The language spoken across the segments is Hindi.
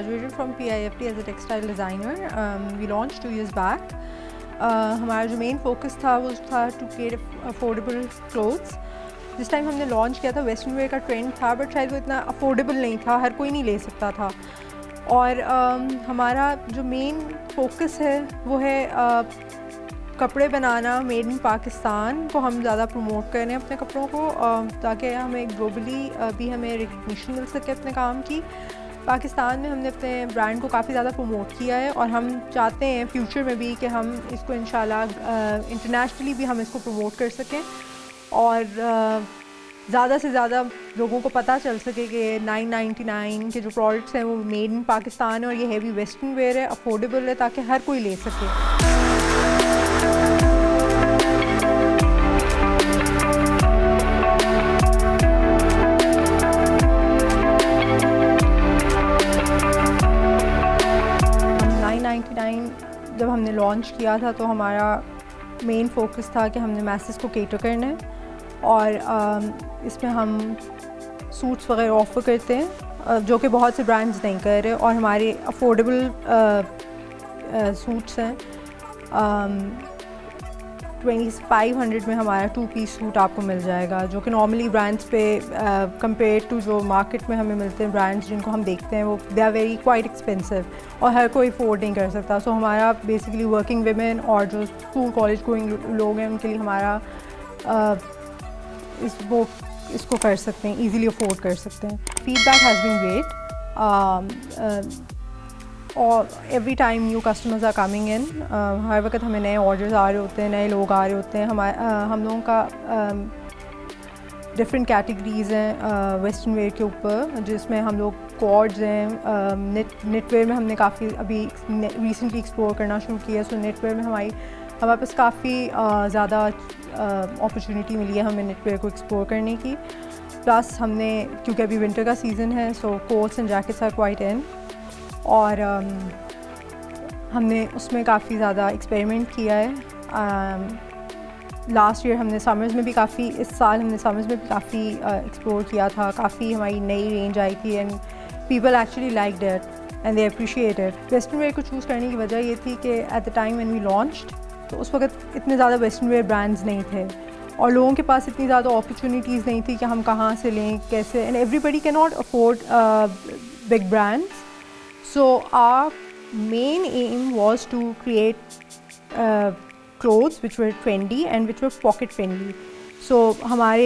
graduated from PIFT as a textile designer. We launched 2 years back. हमारा जो मेन फोकस था वो था टू क्रिएट अफोर्डेबल क्लोथ्स. जिस टाइम हमने लॉन्च किया था वेस्टर्न वेयर का ट्रेंड था, बट शायद वो इतना अफोर्डेबल नहीं था, हर कोई नहीं ले सकता था. और हमारा जो मेन फोकस है वो है कपड़े बनाना मेड इन पाकिस्तान को हम ज़्यादा प्रमोट कर रहे हैं अपने कपड़ों को, ताकि हमें ग्लोबली भी हमें रिकग्निशन मिल सके अपने काम की. पाकिस्तान में हमने अपने ब्रांड को काफ़ी ज़्यादा प्रमोट किया है और हम चाहते हैं फ्यूचर में भी कि हम इसको इंशाल्लाह इंटरनेशनली भी हम इसको प्रमोट कर सकें और ज़्यादा से ज़्यादा लोगों को पता चल सके कि 999 के जो प्रोडक्ट्स हैं वो मेड इन पाकिस्तान है और ये हैवी वेस्टर्न वेयर है, अफोर्डेबल है, ताकि हर कोई ले सके. जब हमने लॉन्च किया था तो हमारा मेन फोकस था कि हमने मैसेज को केटर करना है और इसमें हम सूट्स वगैरह ऑफ़र करते हैं जो कि बहुत से ब्रांड्स नहीं कर रहे, और हमारे अफोर्डेबल सूट्स हैं. 2500 में हमारा 2 पीस सूट आपको मिल जाएगा, जो कि नॉर्मली ब्रांड्स पे कंपेयर टू जो मार्केट में हमें मिलते हैं ब्रांड्स जिनको हम देखते हैं वो they are very quite expensive और हर कोई अफोर्ड नहीं कर सकता. सो हमारा बेसिकली वर्किंग वुमेन और जो स्कूल कॉलेज गोइंग लोग हैं उनके लिए हमारा इसको कर सकते हैं, ईज़िली अफोर्ड कर सकते हैं. फीडबैक हैज़ बीन ग्रेट और every time new customers are coming in. हर वक्त हमें नए ऑर्डर्स आ रहे होते हैं, नए लोग आ रहे होते हैं. हम लोगों का डिफरेंट कैटेगरीज़ हैं वेस्टर्न वेयर के ऊपर, जिसमें हम लोग कॉर्ड्स हैं, नेटवेयर में हमने काफ़ी अभी रिसेंटली एक्सप्लोर करना शुरू किया. सो नेटवेयर में हमारे पास काफ़ी ज़्यादा अपॉर्चुनिटी मिली है हमें नेटवेयर को एक्सप्लोर करने की. प्लस हमने, क्योंकि अभी विंटर का सीज़न है, so coats and jackets are quite in, और हमने उसमें काफ़ी ज़्यादा एक्सपेरिमेंट किया है. लास्ट ईयर हमने समर्स में भी काफ़ी, इस साल हमने समर्स में भी काफ़ी एक्सप्लोर किया था. काफ़ी हमारी नई रेंज आई थी and people actually liked it and they appreciated. Western wear को चूज़ करने की वजह ये थी कि at the time when we launched तो उस वक्त इतने ज़्यादा वेस्टर्न वेयर ब्रांड्स नहीं थे और लोगों के पास इतनी ज़्यादा अपॉर्चुनिटीज़ नहीं थी कि हम कहाँ से लें, कैसे, and everybody can not afford big brands. So our main aim was to create clothes which were trendy and which were pocket friendly. So हमारे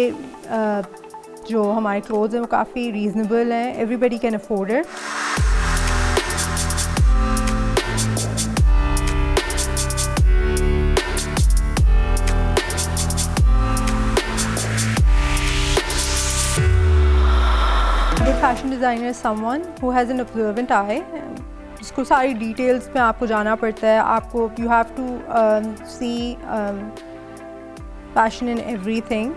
जो हमारे clothes हैं वो काफ़ी reasonable हैं, everybody can afford it. Fashion designer is someone who has an observant eye, जिसको सारी डिटेल्स में आपको जाना पड़ता है. आपको you have to see fashion in everything.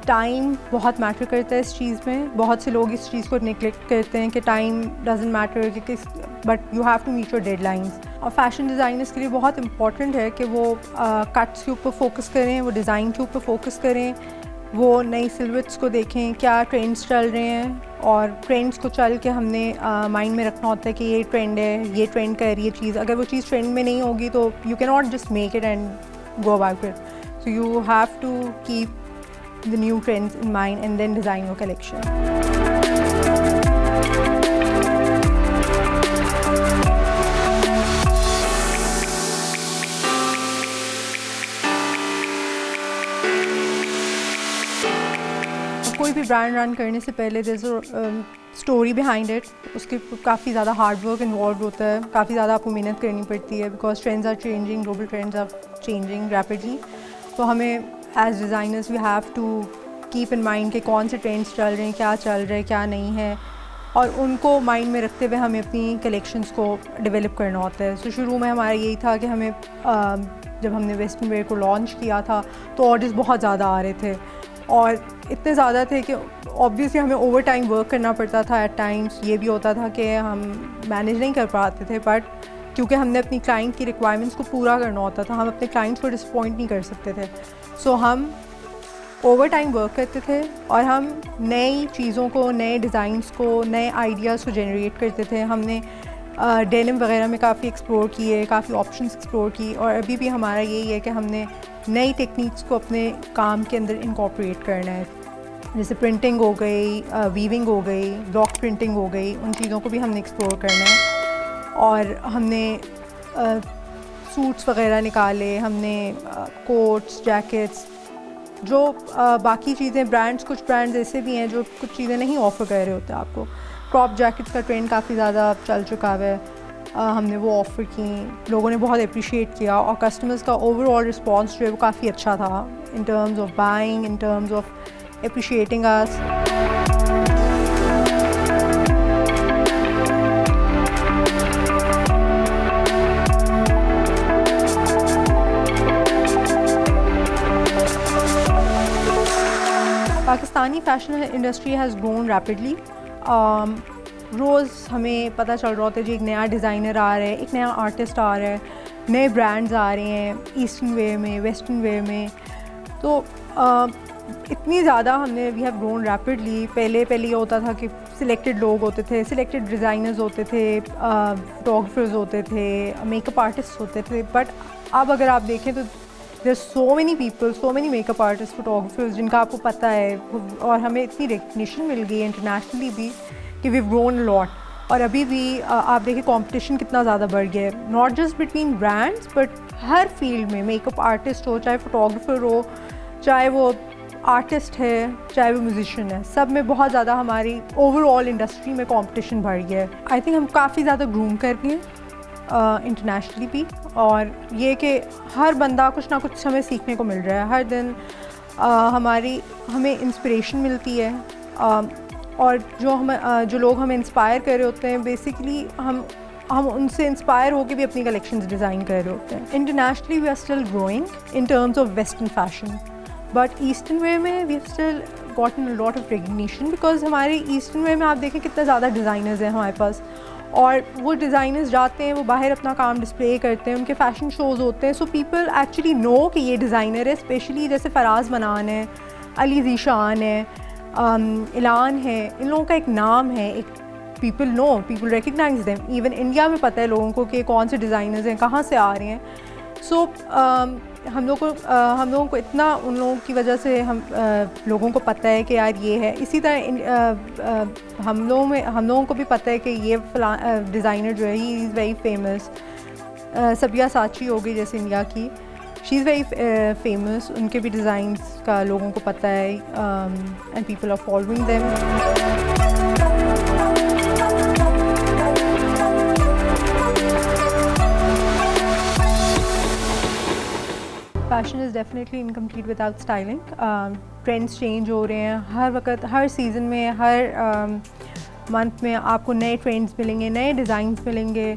Time बहुत मैटर करता है इस चीज़ में. बहुत से लोग इस चीज़ को निगलेक्ट करते हैं कि time doesn't matter, but you have to meet your deadlines. और फैशन डिज़ाइनर्स के लिए बहुत इंपॉर्टेंट है कि वो कट्स के ऊपर फोकस करें, वो डिज़ाइन के ऊपर फोकस करें, वो नई सिलवेट्स को देखें, क्या ट्रेंड्स चल रहे हैं, और ट्रेंड्स को चल के हमने माइंड में रखना होता है कि ये ट्रेंड है, ये ट्रेंड का ये चीज़. अगर वो चीज़ ट्रेंड में नहीं होगी तो you can not just make it and go about it. So you have to keep the new trends in mind and then design your collection. कोई भी ब्रांड रन करने से पहले स्टोरी बिहाइंड इट, उसके काफ़ी ज़्यादा हार्ड वर्क इन्वॉल्व होता है, काफ़ी ज़्यादा आपको मेहनत करनी पड़ती है, because trends are changing, global trends are changing rapidly. तो हमें as designers we have to keep in mind कि कौन से ट्रेंड्स चल रहे हैं, क्या चल रहा है, क्या नहीं है, और उनको माइंड में रखते हुए हमें अपनी कलेक्शंस को डेवलप करना होता है. सो शुरू में हमारा यही था कि हमें जब हमने वेस्टर्न वेयर को लॉन्च किया था तो ऑर्डर्स बहुत ज़्यादा आ रहे थे और इतने ज़्यादा थे कि ऑब्वियसली हमें ओवर टाइम वर्क करना पड़ता था. एट टाइम्स ये भी होता था कि हम मैनेज नहीं कर पाते थे, बट क्योंकि हमने अपनी क्लाइंट की रिक्वायरमेंट्स को पूरा करना होता था, हम अपने क्लाइंट्स को डिसअपॉइंट नहीं कर सकते थे. सो हम ओवर टाइम वर्क करते थे और हम नई चीज़ों को, नए डिज़ाइंस को, नए आइडियाज़ को जनरेट करते थे। हमने डेनिम वगैरह में काफ़ी एक्सप्लोर किए, काफ़ी ऑप्शंस एक्सप्लोर की, और अभी भी हमारा यही है कि हमने नई टेक्निक्स को अपने काम के अंदर इनकॉर्पोरेट करना है। जैसे प्रिंटिंग हो गई, वीविंग हो गई, ब्लॉक प्रिंटिंग हो गई, उन चीज़ों को भी हमने एक्सप्लोर करना है। और हमने सूट्स वगैरह निकाले, हमने कोट्स, जैकेट्स, जो बाकी चीज़ें ब्रांड्स, कुछ ब्रांड्स ऐसे भी हैं जो कुछ चीज़ें नहीं ऑफ़र कर रहे होते आपको। क्रॉप जैकेट्स का ट्रेंड काफ़ी ज़्यादा चल चुका है, हमने वो ऑफ़र की, लोगों ने बहुत अप्रिशिएट किया, और कस्टमर्स का ओवरऑल रिस्पांस जो है वो काफ़ी अच्छा था in terms of buying, in terms of appreciating us. Pakistani fashion industry has grown rapidly. रोज़ हमें पता चल रहा होता है जी एक नया डिज़ाइनर आ रहा है, एक नया आर्टिस्ट आ रहा है, नए ब्रांड्स आ रहे हैं ईस्टर्न वे में, वेस्टर्न वे में। तो इतनी ज़्यादा हमने वी हैव ग्रोन रैपिडली। पहले ये होता था कि सिलेक्टेड लोग होते थे, सिलेक्टेड डिज़ाइनर्स होते थे, फोटोग्राफर्स होते थे, मेकअप आर्टिस्ट होते थे। बट अब अगर आप देखें तो there so many people, so many makeup artist, photographers जिनका आपको पता है, और हमें इतनी रिकग्निशन मिल गई है इंटरनेशनली भी कि वी ग्रोन लॉट। और अभी भी आप देखिए कंपटीशन कितना ज़्यादा बढ़ गया है, not just between brands but her field में। मेकअप आर्टिस्ट हो, चाहे फोटोग्राफर हो, चाहे वो आर्टिस्ट है, चाहे वो म्यूजिशियन है, सब में बहुत ज़्यादा हमारी ओवरऑल इंडस्ट्री में कंपटीशन बढ़ गया है। आई थिंक हम काफ़ी ज़्यादा ग्रूम कर रहे हैं इंटरनेशनली भी, और ये कि हर बंदा कुछ ना कुछ हमें सीखने को मिल रहा है हर दिन। हमें इंस्पिरेशन मिलती है, और जो लोग हमें इंस्पायर कर रहे होते हैं, बेसिकली हम उनसे इंस्पायर होकर भी अपनी कलेक्शंस डिज़ाइन कर रहे होते हैं। Internationally we are still growing in terms of western fashion, but eastern way में we have still gotten a lot of recognition, because हमारे ईस्टर्न वे में आप देखें कितना ज़्यादा डिज़ाइनर्स हैं हमारे पास, और वो डिज़ाइनर्स जाते हैं, वो बाहर अपना काम डिस्प्ले करते हैं, उनके फ़ैशन शोज़ होते हैं, सो पीपल एक्चुअली नो कि ये डिज़ाइनर है। स्पेशली जैसे फराज मनान है, अली ज़ीशान है, इलान है, इन लोगों का एक नाम है, एक people know, people recognize them. Even India में पता है लोगों को कि कौन से डिज़ाइनर्स हैं, कहाँ से आ रहे हैं। सो हम लोगों को इतना उन लोगों की वजह से लोगों को पता है कि यार ये है। इसी तरह हम लोगों को भी पता है कि ये डिज़ाइनर जो है ही इज़ वेरी फेमस। सबिया साची हो गई जैसे इंडिया की, शी इज़ वेरी फेमस, उनके भी डिज़ाइंस का लोगों को पता है, and people are following them. Fashion is definitely incomplete without styling. Trends change हो रहे हैं हर वक्त, हर सीज़न में, हर मंथ में आपको नए ट्रेंड्स मिलेंगे, नए डिज़ाइंस मिलेंगे,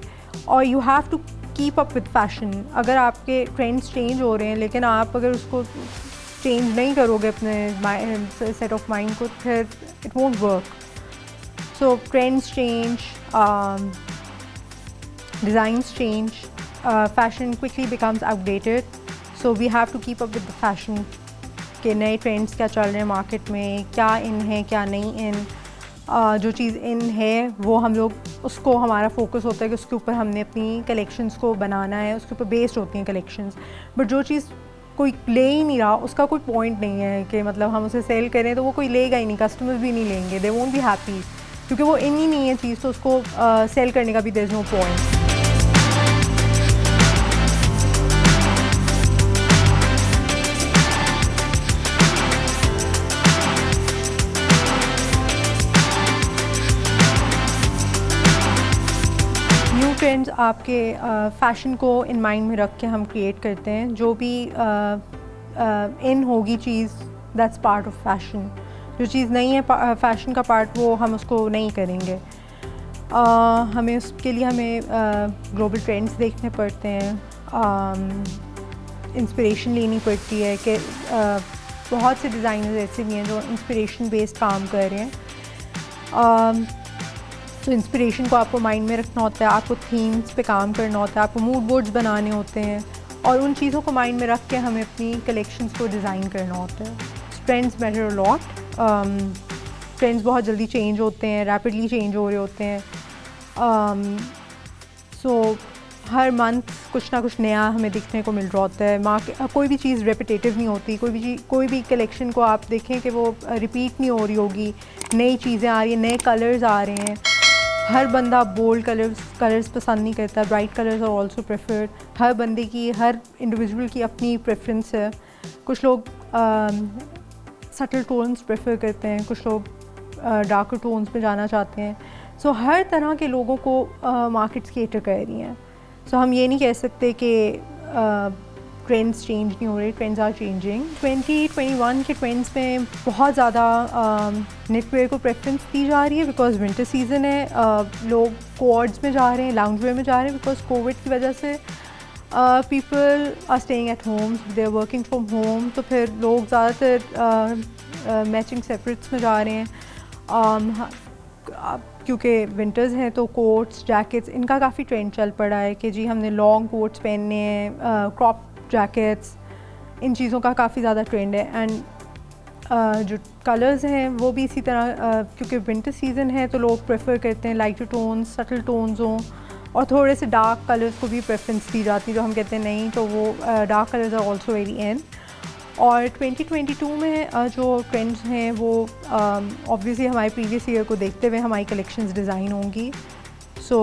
और you have to keep up with fashion. अगर आपके ट्रेंड्स चेंज हो रहे हैं लेकिन आप अगर उसको चेंज नहीं करोगे अपने सेट ऑफ माइंड को, फिर it won't work. So trends change, designs change, fashion quickly becomes outdated, so we have to keep up with the fashion के नए ट्रेंड्स क्या चल रहे हैं मार्केट में, क्या इन है क्या नहीं इन। जो चीज़ इन है वो हम लोग उसको, हमारा फोकस होता है कि उसके ऊपर हमने अपनी कलेक्शंस को बनाना है, उसके ऊपर बेस्ड होती हैं कलेक्शंस। बट जो चीज़ कोई ले ही नहीं रहा, उसका कोई पॉइंट नहीं है कि मतलब हम उसे सेल करें तो वो कोई लेगा ही नहीं, कस्टमर्स भी नहीं लेंगे, दे वोंट बी हैप्पी, क्योंकि वो इन ही नहीं है चीज़, तो उसको सेल करने का भी there is no point. Trends आपके फ़ैशन को इन माइंड में रख के हम क्रिएट करते हैं। जो भी इन होगी चीज़, दैट्स पार्ट ऑफ फैशन। जो चीज़ नहीं है फ़ैशन का पार्ट, वो हम उसको नहीं करेंगे। हमें उसके लिए ग्लोबल ट्रेंड्स देखने पड़ते हैं, इंस्पिरेशन लेनी पड़ती है कि बहुत से डिज़ाइनर्स ऐसे भी हैं जो इंस्पिरेशन बेस्ड काम कर रहे हैं। तो इंस्पिरेशन को आपको माइंड में रखना होता है, आपको थीम्स पे काम करना होता है, आपको मूड बोर्ड्स बनाने होते हैं, और उन चीज़ों को माइंड में रख के हमें अपनी कलेक्शंस को डिज़ाइन करना होता है। Trends matter a lot, trends बहुत जल्दी चेंज होते हैं, रैपिडली चेंज हो रहे होते हैं। सो हर मंथ कुछ ना कुछ नया हमें दिखने को मिल रहा होता है। कोई भी चीज़ रेपिटेटिव नहीं होती, कोई भी कलेक्शन को आप देखें कि वो रिपीट नहीं हो रही होगी, नई चीज़ें आ रही हैं, नए कलर्स आ रहे हैं। हर बंदा बोल्ड कलर्स पसंद नहीं करता, bright colours are also preferred. हर बंदे की, हर इंडिविजुअल की अपनी प्रेफरेंस है। कुछ लोग सटल टोन्स प्रेफर करते हैं, कुछ लोग डार्कर टोन्स में जाना चाहते हैं। सो हर तरह के लोगों को मार्केट्स केटर कर रही हैं। सो हम ये नहीं कह सकते कि ट्रेंड्स चेंज नहीं हो रहे, ट्रेंड्स आर चेंजिंग। 2021 के ट्रेंड्स में बहुत ज़्यादा नेटवेयर को प्रेफरेंस दी जा रही है बिकॉज विंटर सीज़न है। लोग कोऑर्ड्स में जा रहे हैं, लाउंज वेयर में जा रहे हैं बिकॉज कोविड की वजह से people are staying at home, they are working from home. तो फिर लोग ज़्यादातर मैचिंग सेपरेट्स में जा रहे हैं। क्योंकि विंटर्स हैं तो कोट्स, जैकेट्स, इनका काफ़ी ट्रेंड चल पड़ा है कि जी हमने लॉन्ग कोट्स पहनने हैं, क्रॉप जैकेट्स, इन चीज़ों का काफ़ी ज़्यादा ट्रेंड है। एंड जो कलर्स हैं वो भी इसी तरह, क्योंकि विंटर सीज़न है तो लोग प्रेफर करते हैं लाइटर टोन्स, सटल टोन्स हों, और थोड़े से डार्क कलर्स को भी प्रेफरेंस दी जाती है। जो हम कहते हैं नहीं, तो वो dark colours are also very in. और 2022 में जो ट्रेंड्स हैं वो ऑब्वियसली हमारे प्रीवियस ईयर को देखते हुए हमारी कलेक्शंस डिज़ाइन होंगी। सो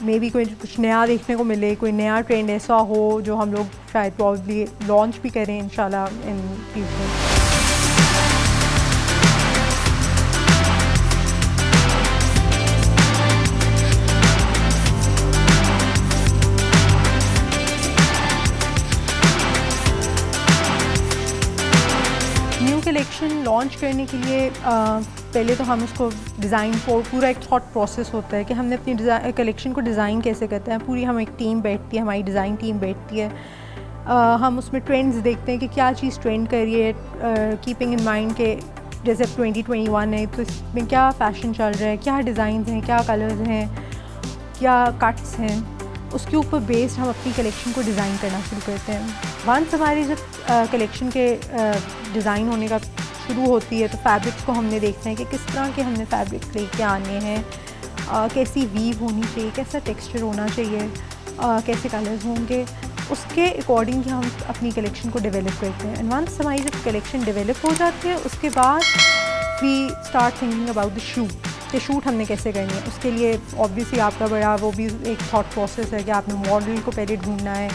मे बी कोई कुछ नया देखने को मिले, कोई नया ट्रेंड ऐसा हो जो हम लोग शायद प्रॉब्ली लॉन्च भी करें इंशाल्लाह इन फ्यूचर। कलेक्शन लॉन्च करने के लिए पहले तो हम उसको डिज़ाइन पूरा एक थॉट प्रोसेस होता है कि हमने अपनी कलेक्शन को डिज़ाइन कैसे करते हैं। पूरी हम एक टीम बैठती है, हमारी डिज़ाइन टीम बैठती है। हम उसमें ट्रेंड्स देखते हैं कि क्या चीज़ ट्रेंड कर रही है, कीपिंग इन माइंड के जैसे 2021 है तो इसमें क्या फ़ैशन चल रहा है, क्या डिज़ाइन हैं, क्या कलर्स हैं, क्या कट्स हैं। उसके ऊपर बेस्ड हम अपनी कलेक्शन को डिज़ाइन करना शुरू करते हैं। वंस हमारी जब कलेक्शन के डिज़ाइन होने का शुरू होती है तो फैब्रिक्स को हमने देखना है कि किस तरह के हमने फैब्रिक्स लेके आने हैं, कैसी वीव होनी चाहिए, कैसा टेक्सचर होना चाहिए, कैसे कलर्स होंगे, उसके अकॉर्डिंग ही हम अपनी कलेक्शन को डेवलप करते हैं। एंड वंस हमारी जब कलेक्शन डेवलप हो जाती है उसके बाद we start thinking about the shoot कि शूट हमने कैसे करनी है। उसके लिए ऑब्वियसली आपका बड़ा वो भी एक थॉट प्रोसेस है कि आपने मॉडल को पहले ढूंढना है,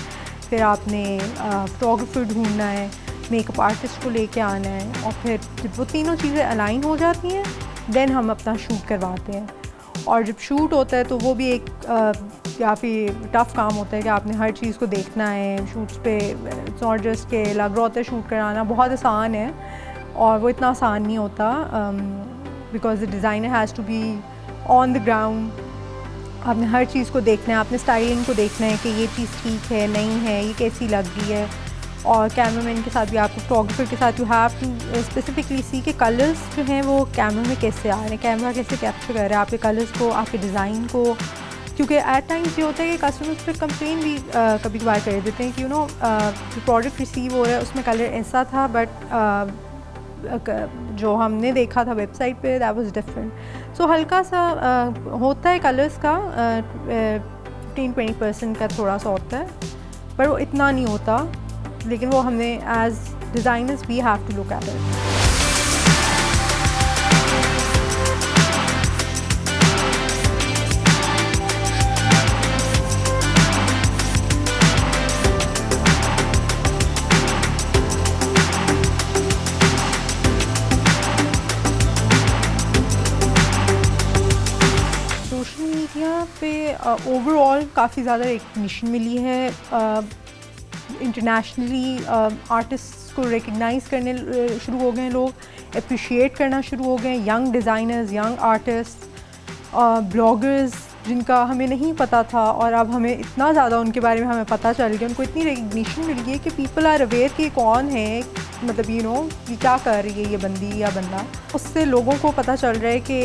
फिर आपने फोटोग्राफर ढूंढना है, मेकअप आर्टिस्ट को लेके आना है, और फिर जब वो तीनों चीज़ें अलाइन हो जाती हैं देन हम अपना शूट करवाते हैं। और जब शूट होता है तो वो भी एक काफ़ी टफ़ काम होता है कि आपने हर चीज़ को देखना है शूट्स पे। इट्स नॉट जस्ट के लग रहा होता है शूट कराना बहुत आसान है, और वो इतना आसान नहीं होता because the designer has to be on the ground. आपने हर चीज़ को देखना है, आपने स्टाइलिंग को देखना है कि ये चीज़ ठीक है नहीं है, ये कैसी लग रही है। और कैमरामैन के साथ भी, आपको फोटोग्राफर के साथ यू हैव टू स्पेसिफिकली सी के कलर्स जो हैं वो कैमरा में कैसे आ रहे हैं, कैमरा कैसे कैप्चर कर रहा है आपके कलर्स को, आपके डिज़ाइन को। क्योंकि एट टाइम्स ये होता है कि कस्टमर्स पे कंप्लेन भी कभी कभार कर देते हैं कि जो प्रोडक्ट रिसीव हो रहा है उसमें कलर ऐसा था बट जो हमने देखा था वेबसाइट पे दैट वाज डिफरेंट। सो हल्का सा होता है कलर्स का 15-20% का थोड़ा सा होता है, पर वो इतना नहीं होता, लेकिन वो हमने as designers we have to look at it. पे ओवरऑल काफ़ी ज़्यादा रिकग्निशन मिली है। इंटरनेशनली आर्टिस्ट्स को रिकग्नाइज़ करने शुरू हो गए हैं, लोग अप्रिशिएट करना शुरू हो गए हैं। Young designers, young artist, bloggers जिनका हमें नहीं पता था और अब हमें इतना ज़्यादा उनके बारे में हमें पता चल गया, उनको इतनी रिकग्निशन मिल गई है कि पीपल आर अवेयर कि कौन है, मतलब कि क्या कर रही है ये बंदी या बंदा। उससे लोगों को पता चल रहा है कि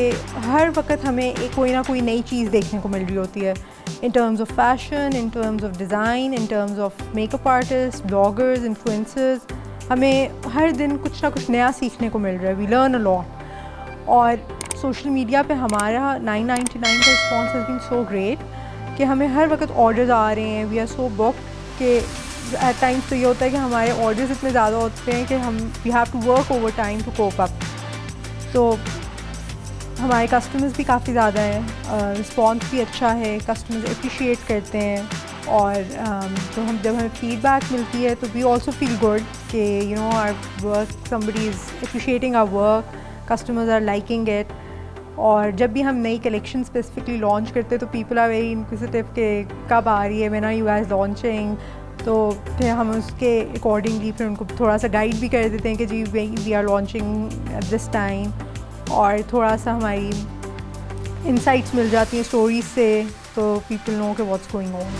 हर वक्त हमें कोई ना कोई नई चीज़ देखने को मिल रही होती है, इन terms of fashion, in terms of design, in terms of makeup artist, bloggers, influencers. हमें हर दिन कुछ ना कुछ नया सीखने को मिल रहा है, वी लर्न अ लॉट। और सोशल मीडिया पे हमारा 999 का response has been so great कि हमें हर वक्त ऑर्डर्स आ रहे हैं, वी आर सो बुक कि एट टाइम्स तो ये होता है कि हमारे ऑर्डर्स इतने ज़्यादा होते हैं कि we have to work overtime to cope up. तो हमारे कस्टमर्स भी काफ़ी ज़्यादा हैं, रिस्पॉन्स भी अच्छा है, कस्टमर्स अप्रिशिएट करते हैं। और तो जब हमें फीडबैक मिलती है तो वी ऑल्सो फील गुड कि you know our work, somebody is appreciating our work, customers are liking it. और जब भी हम नई कलेक्शन स्पेसिफिकली लॉन्च करते हैं तो पीपल आर वेरी इंक्विजिटिव कि कब आ रही है, when are you guys launching. तो फिर हम उसके अकॉर्डिंगली फिर उनको थोड़ा सा गाइड भी कर देते हैं कि जी we are launching at this time, और थोड़ा सा हमारी इंसाइट्स मिल जाती हैं स्टोरीज से, तो पीपल नो कि what's going on.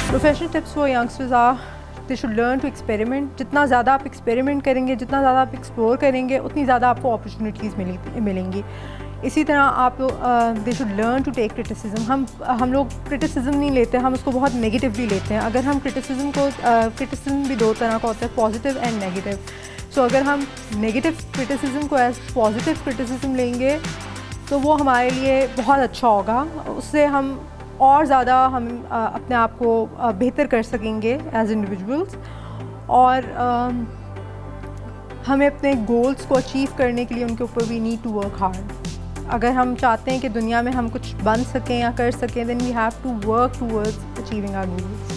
Professional tips for youngsters are they should learn to experiment. जितना ज़्यादा आप एक्सपेरिमेंट करेंगे, जितना ज़्यादा आप एक्सप्लोर करेंगे, उतनी ज़्यादा आपको अपॉर्चुनिटीज़ मिलेंगी। इसी तरह आप they should learn to take criticism. हम लोग क्रिटिसिज्म नहीं लेते, हम उसको बहुत नेगेटिवली लेते हैं। अगर हम क्रिटिसिज्म भी दो तरह का होता है, पॉजिटिव एंड नेगेटिव। सो अगर हम नेगेटिव क्रिटिसिज्म को एज पॉजिटिव क्रिटिसिज्म लेंगे तो वो हमारे लिए बहुत अच्छा होगा। उससे हम और ज़्यादा हम अपने आप को बेहतर कर सकेंगे एज इंडिविजुअल्स। और हमें अपने गोल्स को अचीव करने के लिए उनके ऊपर we need to work hard. अगर हम चाहते हैं कि दुनिया में हम कुछ बन सकें या कर सकें, then we have to work towards achieving our goals.